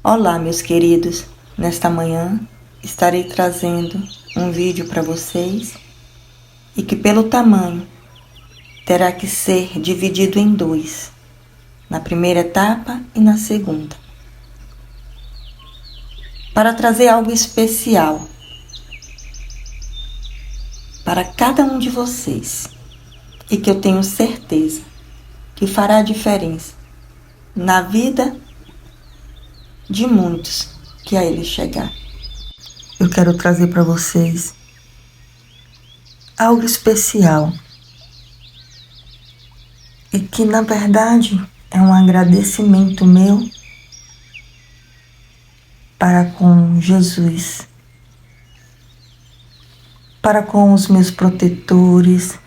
Olá, meus queridos. Nesta manhã estarei trazendo um vídeo para vocês e que, pelo tamanho, terá que ser dividido em dois, na primeira etapa e na segunda, para trazer algo especial para cada um de vocês e que eu tenho certeza que fará diferença na vida de muitos que a ele chegar. Eu quero trazer para vocês algo especial e que, na verdade, é um agradecimento meu para com Jesus, para com os meus protetores,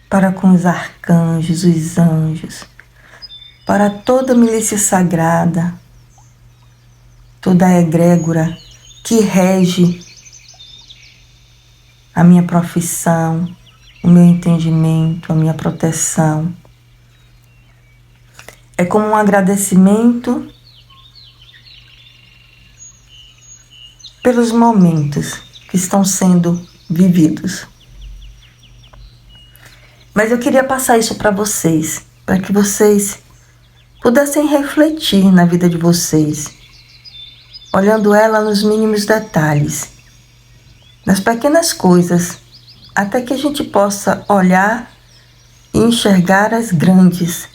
para com os arcanjos, os anjos, para toda a milícia sagrada, toda a egrégora que rege a minha profissão, o meu entendimento, a minha proteção. É como um agradecimento pelos momentos que estão sendo vividos. Mas eu queria passar isso para vocês, para que vocês pudessem refletir na vida de vocês, olhando ela nos mínimos detalhes, nas pequenas coisas, até que a gente possa olhar e enxergar as grandes.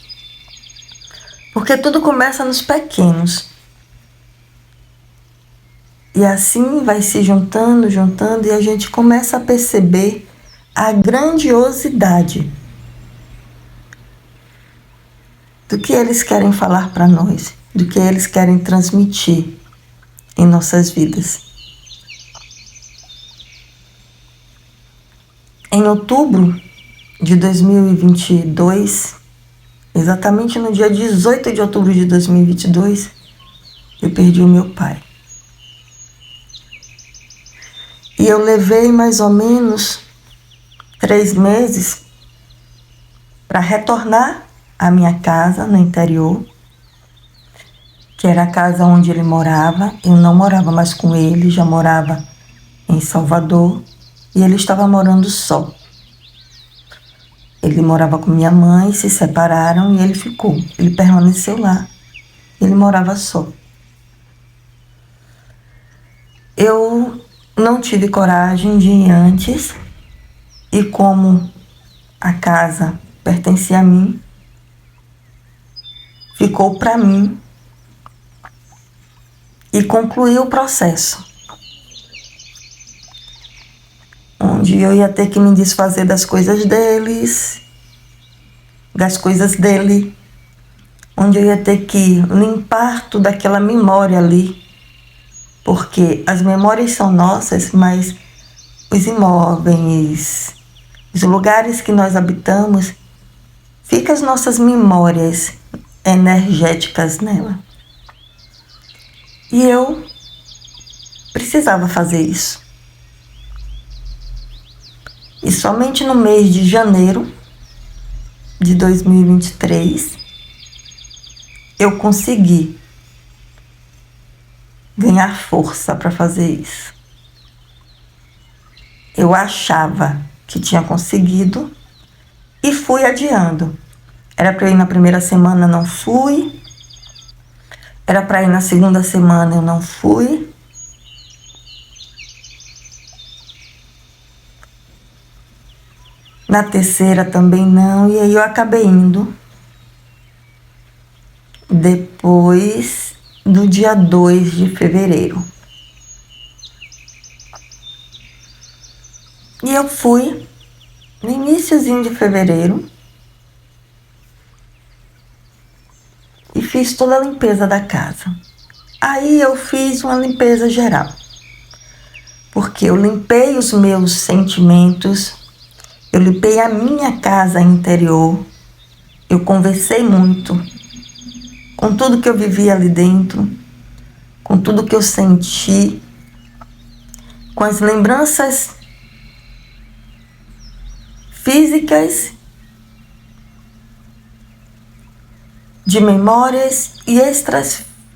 Porque tudo começa nos pequenos. E assim vai se juntando, e a gente começa a perceber a grandiosidade do que eles querem falar para nós, do que eles querem transmitir em nossas vidas. Em outubro de 2022, exatamente no dia 18 de outubro de 2022, eu perdi o meu pai. E eu levei mais ou menos 3 meses para retornar à minha casa no interior, que era a casa onde ele morava. Eu não morava mais com ele, já morava em Salvador, e ele estava morando só. Ele morava com minha mãe, se separaram e ele ficou. Ele permaneceu lá. Ele morava só. Eu não tive coragem de ir antes, e como a casa pertencia a mim, ficou para mim e concluí o processo, onde eu ia ter que me desfazer das coisas deles, das coisas dele, onde eu ia ter que limpar toda aquela memória ali, porque as memórias são nossas, mas os imóveis, os lugares que nós habitamos, ficam as nossas memórias energéticas nela. E eu precisava fazer isso. E somente no mês de janeiro de 2023, eu consegui ganhar força para fazer isso. Eu achava que tinha conseguido e fui adiando. Era para ir na primeira semana, não fui. Era para ir na segunda semana, eu não fui. Na terceira também não, e aí eu acabei indo depois do dia 2 de fevereiro. E eu fui no iniciozinho de fevereiro e fiz toda a limpeza da casa. Aí eu fiz uma limpeza geral, porque eu limpei os meus sentimentos, eu limpei a minha casa interior, eu conversei muito com tudo que eu vivi ali dentro, com tudo que eu senti, com as lembranças físicas, de memórias e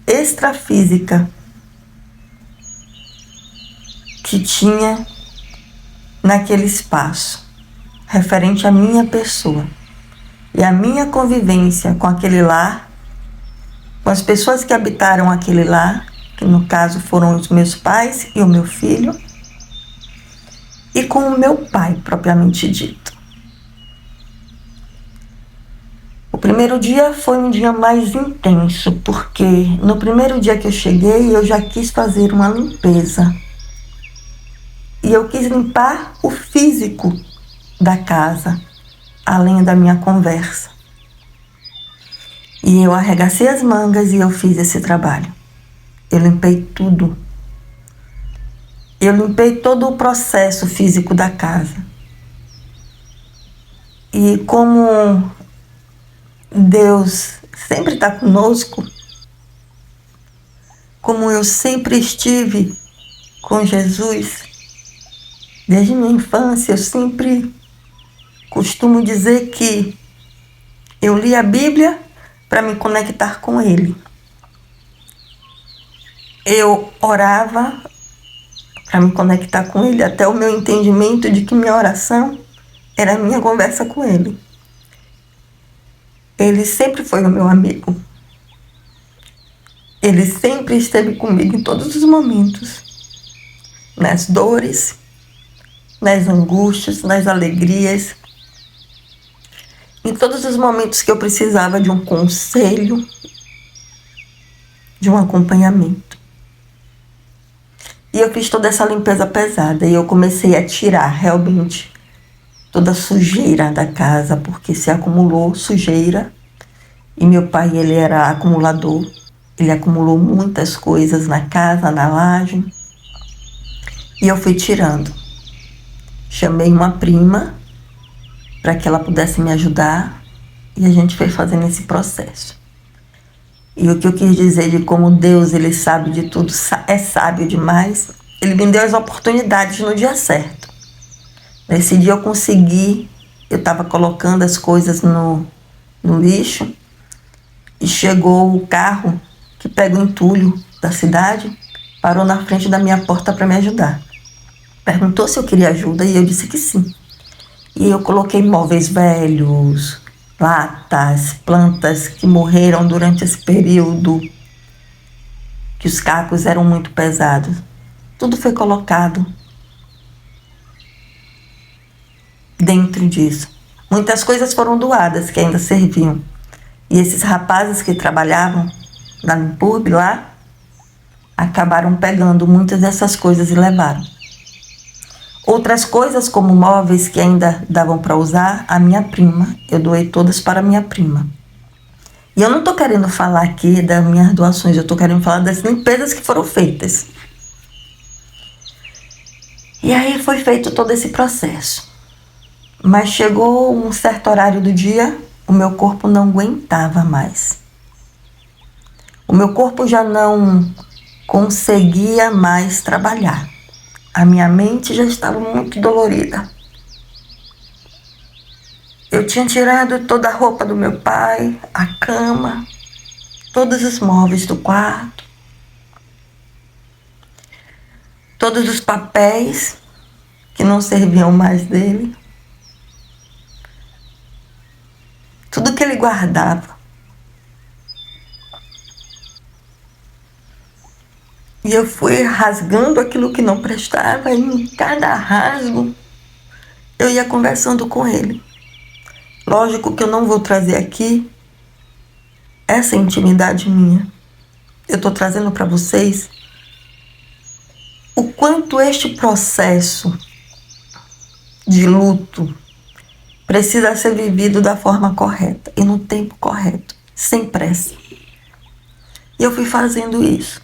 extrafísica que tinha naquele espaço, referente à minha pessoa e a minha convivência com aquele lar, com as pessoas que habitaram aquele lar, que no caso foram os meus pais e o meu filho, e com o meu pai, propriamente dito. O primeiro dia foi um dia mais intenso, porque no primeiro dia que eu cheguei, eu já quis fazer uma limpeza. E eu quis limpar o físico da casa, além da minha conversa. E eu arregacei as mangas e eu fiz esse trabalho. Eu limpei tudo. Eu limpei todo o processo físico da casa. E como Deus sempre está conosco, como eu sempre estive com Jesus, desde minha infância, eu sempre costumo dizer que eu li a Bíblia para me conectar com Ele. Eu orava para me conectar com Ele, até o meu entendimento de que minha oração era a minha conversa com Ele. Ele sempre foi o meu amigo. Ele sempre esteve comigo em todos os momentos, nas dores, nas angústias, nas alegrias, em todos os momentos que eu precisava de um conselho, de um acompanhamento. E eu fiz toda essa limpeza pesada e eu comecei a tirar realmente toda a sujeira da casa, porque se acumulou sujeira. E meu pai, ele era acumulador, ele acumulou muitas coisas na casa, na laje. E eu fui tirando. Chamei uma prima para que ela pudesse me ajudar e a gente foi fazendo esse processo. E o que eu quis dizer de como Deus, ele sabe de tudo, é sábio demais, ele me deu as oportunidades no dia certo. Nesse dia eu consegui, eu estava colocando as coisas no lixo e chegou o carro que pega o entulho da cidade, parou na frente da minha porta para me ajudar. Perguntou se eu queria ajuda e eu disse que sim. E eu coloquei móveis velhos, latas, plantas que morreram durante esse período, que os cacos eram muito pesados. Tudo foi colocado dentro disso. Muitas coisas foram doadas que ainda serviam. E esses rapazes que trabalhavam na Limpurb lá, acabaram pegando muitas dessas coisas e levaram. Outras coisas, como móveis que ainda davam para usar, a minha prima, eu doei todas para a minha prima. E eu não estou querendo falar aqui das minhas doações, eu estou querendo falar das limpezas que foram feitas. E aí foi feito todo esse processo. Mas chegou um certo horário do dia, o meu corpo não aguentava mais. O meu corpo já não conseguia mais trabalhar. A minha mente já estava muito dolorida. Eu tinha tirado toda a roupa do meu pai, a cama, todos os móveis do quarto, todos os papéis que não serviam mais dele, tudo que ele guardava. E eu fui rasgando aquilo que não prestava, e em cada rasgo eu ia conversando com ele. Lógico que eu não vou trazer aqui essa intimidade minha. Eu estou trazendo para vocês o quanto este processo de luto precisa ser vivido da forma correta e no tempo correto, sem pressa. E eu fui fazendo isso.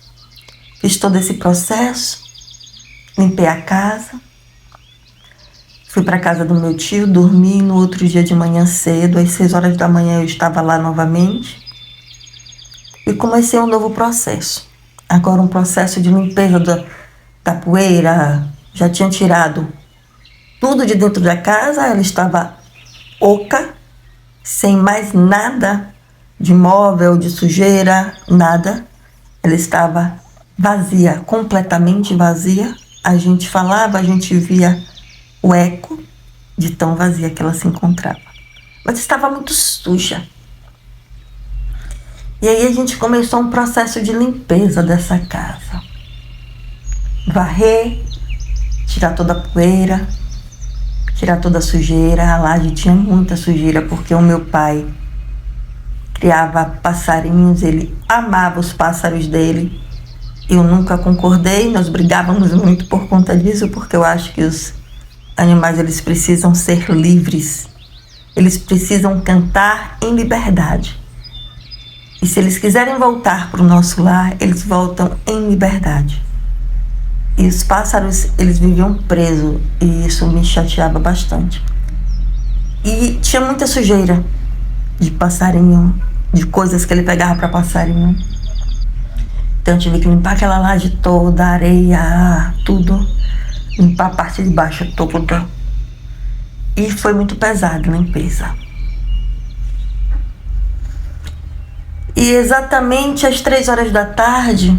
Fiz todo esse processo, limpei a casa, fui para a casa do meu tio, dormi, no outro dia de manhã cedo, às 6 horas da manhã eu estava lá novamente e comecei um novo processo. Agora um processo de limpeza da poeira, já tinha tirado tudo de dentro da casa, ela estava oca, sem mais nada de móvel, de sujeira, nada. Ela estava vazia, completamente vazia. A gente falava, a gente via o eco de tão vazia que ela se encontrava. Mas estava muito suja. E aí a gente começou um processo de limpeza dessa casa. Varrer, tirar toda a poeira, tirar toda a sujeira. A laje tinha muita sujeira porque o meu pai criava passarinhos, ele amava os pássaros dele. Eu nunca concordei, nós brigávamos muito por conta disso, porque eu acho que os animais, eles precisam ser livres. Eles precisam cantar em liberdade. E se eles quiserem voltar para o nosso lar, eles voltam em liberdade. E os pássaros, eles viviam presos, e isso me chateava bastante. E tinha muita sujeira de passarinho, de coisas que ele pegava para passarinho. Então eu tive que limpar aquela laje toda, areia, tudo. Limpar a parte de baixo toda. E foi muito pesada a limpeza. E exatamente às 3 horas da tarde,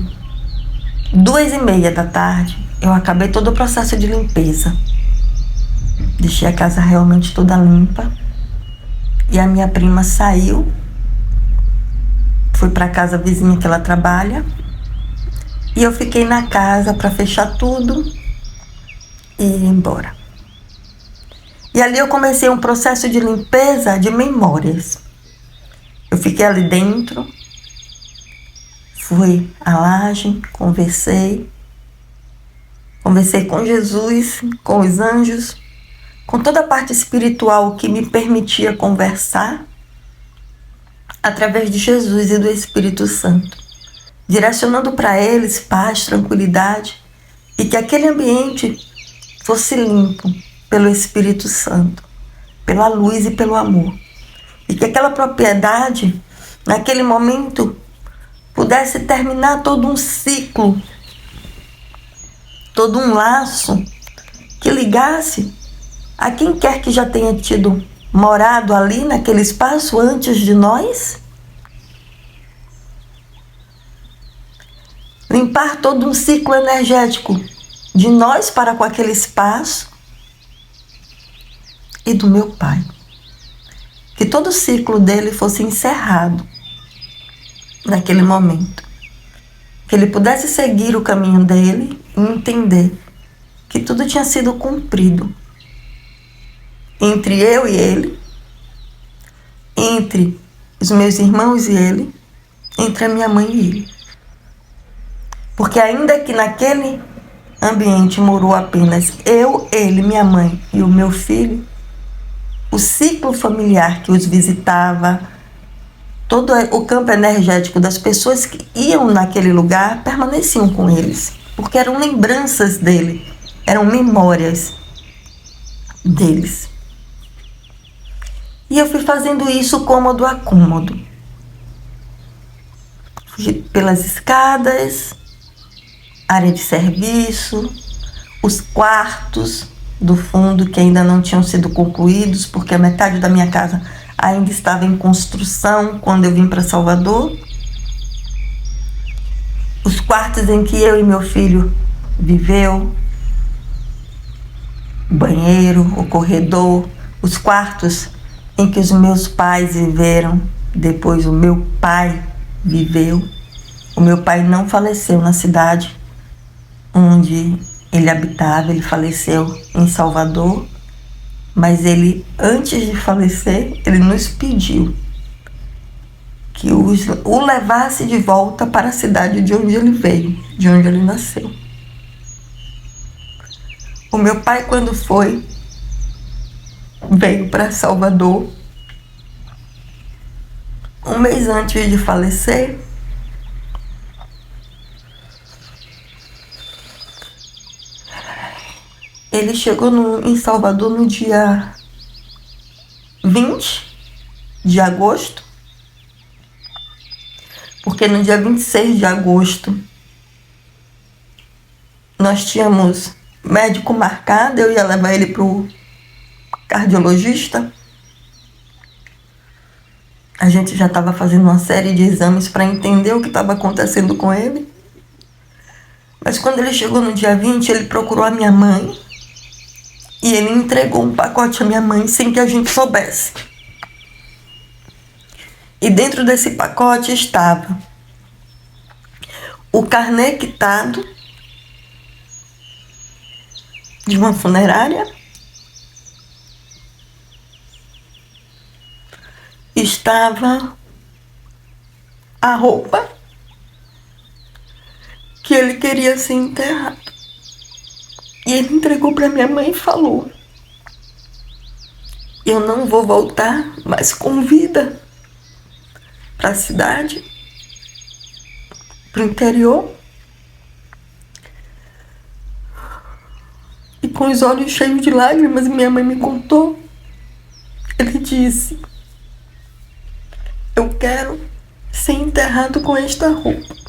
2h30 da tarde, eu acabei todo o processo de limpeza. Deixei a casa realmente toda limpa. E a minha prima saiu, foi para a casa vizinha que ela trabalha. E eu fiquei na casa para fechar tudo e ir embora. E ali eu comecei um processo de limpeza de memórias. Eu fiquei ali dentro, fui à laje, conversei com Jesus, com os anjos, com toda a parte espiritual que me permitia conversar através de Jesus e do Espírito Santo, direcionando para eles paz, tranquilidade e que aquele ambiente fosse limpo pelo Espírito Santo, pela luz e pelo amor. E que aquela propriedade, naquele momento, pudesse terminar todo um ciclo, todo um laço que ligasse a quem quer que já tenha tido morado ali naquele espaço antes de nós. Limpar todo um ciclo energético de nós para com aquele espaço e do meu pai. Que todo o ciclo dele fosse encerrado naquele momento. Que ele pudesse seguir o caminho dele e entender que tudo tinha sido cumprido. Entre eu e ele, entre os meus irmãos e ele, entre a minha mãe e ele. Porque ainda que naquele ambiente morou apenas eu, ele, minha mãe e o meu filho, o ciclo familiar que os visitava, todo o campo energético das pessoas que iam naquele lugar permaneciam com eles, porque eram lembranças dele, eram memórias deles. E eu fui fazendo isso cômodo a cômodo. Fui pelas escadas, área de serviço, os quartos do fundo que ainda não tinham sido concluídos, porque a metade da minha casa ainda estava em construção quando eu vim para Salvador. Os quartos em que eu e meu filho viveu, o banheiro, o corredor, os quartos em que os meus pais viveram, depois o meu pai viveu. O meu pai não faleceu na cidade onde ele habitava, ele faleceu em Salvador, mas ele, antes de falecer, ele nos pediu que o levasse de volta para a cidade de onde ele veio, de onde ele nasceu. O meu pai, quando veio para Salvador, um mês antes de falecer, ele chegou em Salvador no dia 20 de agosto, porque no dia 26 de agosto nós tínhamos médico marcado, eu ia levar ele para o cardiologista. A gente já estava fazendo uma série de exames para entender o que estava acontecendo com ele. Mas quando ele chegou no dia 20, ele procurou a minha mãe e ele entregou um pacote à minha mãe sem que a gente soubesse. E dentro desse pacote estava o carnê quitado de uma funerária, estava a roupa que ele queria ser enterrado. E ele entregou para minha mãe e falou: eu não vou voltar mais com vida para a cidade, para o interior. E com os olhos cheios de lágrimas, minha mãe me contou. Ele disse: eu quero ser enterrado com esta roupa.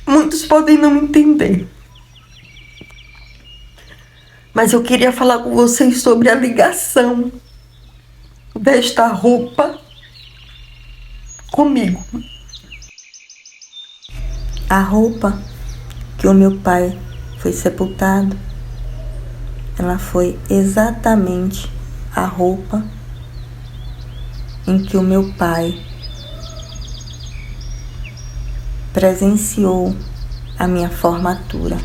Muitos podem não entender, mas eu queria falar com vocês sobre a ligação desta roupa comigo. A roupa que o meu pai foi sepultado, ela foi exatamente a roupa em que o meu pai presenciou a minha formatura.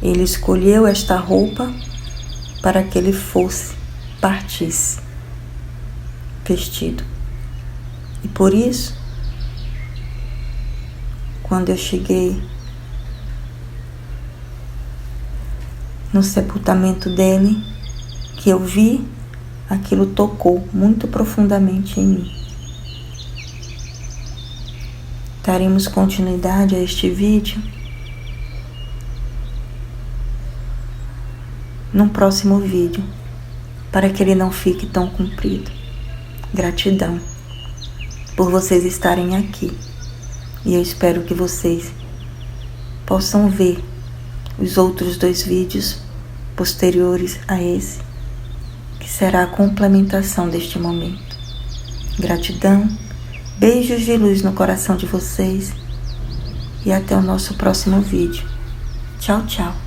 Ele escolheu esta roupa para que ele partisse vestido. E por isso, quando eu cheguei no sepultamento dele, que eu vi, aquilo tocou muito profundamente em mim. Daremos continuidade a este vídeo num próximo vídeo, para que ele não fique tão comprido. Gratidão por vocês estarem aqui. E eu espero que vocês possam ver os outros 2 vídeos posteriores a esse, que será a complementação deste momento. Gratidão, beijos de luz no coração de vocês e até o nosso próximo vídeo. Tchau, tchau.